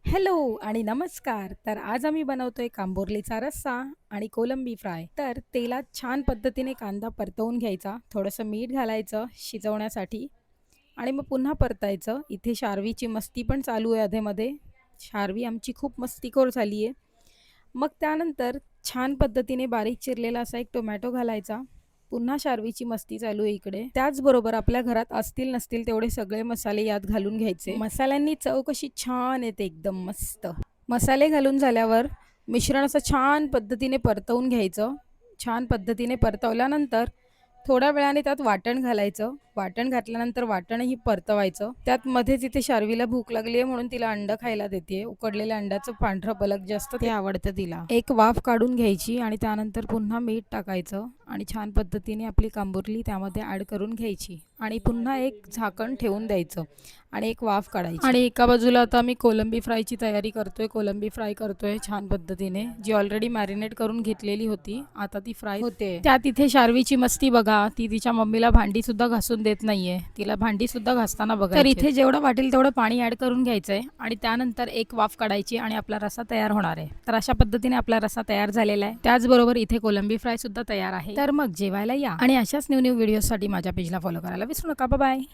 Hello आणि नमस्कार. तर आज आम्ही बनवतोय कांबोरलीचा रस्सा आणि कोलंबी फ्राय. तर तेलात छान पद्धतीने कांदा परतवून घ्यायचा, थोडंसं मीठ घालायचं शिजवण्यासाठी आणि मग पुन्हा परतायचं. इथे शार्वीची मस्ती पण चालू आहे अधेमध्ये. शार्वी आमची खूप मस्तीखोर झाली आहे. मग त्यानंतर छान पद्धतीने बारीक चिरलेला असा एक टोमॅटो घालायचा. पुन्हा शार्वीची मस्ती चालू आहे इकडे. त्याचबरोबर आपल्या घरात असतील नसतील तेवढे सगळे मसाले यात घालून घ्यायचे. मसाल्यांनी चव कशी छान येते एकदम मस्त. मसाले घालून झाल्यावर मिश्रण असं छान पद्धतीने परतवून घ्यायचं. छान पद्धतीने परतवल्यानंतर थोड्या वेळाने त्यात वाटण घालायचं. वाटण घातल्यानंतर वाटणही परतवायचं. त्यात मध्येच इथे शार्वीला भूक लागली आहे म्हणून तिला अंड खायला देते. उकडलेल्या अंड्याचं पांढरं पलक जास्त ते आवडतं तिला. एक वाफ काढून घ्यायची आणि त्यानंतर पुन्हा मीठ टाकायचं आणि छान पद्धतीने आपली कांबुरली त्यामध्ये ॲड करून घ्यायची आणि पुन्हा एक झाकण ठेवून द्यायचं आणि एक वाफ काढायची. आणि एका बाजूला आता मी कोलंबी फ्रायची तयारी करतोय. कोलंबी फ्राय करतोय छान पद्धतीने, जी ऑलरेडी मॅरिनेट करून घेतलेली होती. आता ती फ्राय होते. त्यात इथे शार्वीची मस्ती बघा, ती तिच्या मम्मीला भांडी सुद्धा घासून देत नाहीये. तिला भांडी सुद्धा घासताना बघा. तर इथे जेवढं वाटेल तेवढं पाणी ऍड करून घ्यायचंय आणि त्यानंतर एक वाफ काढायची आणि आपला रस्सा तयार होणार आहे. तर अशा पद्धतीने आपला रस्सा तयार झालेला आहे. त्याचबरोबर इथे कोलंबी फ्राय सुद्धा तयार आहे. तर मग जेवायला या आणि अशाच न्यू व्हिडिओसाठी माझ्या पेजला फॉलो करायला विसरू नका. बाय.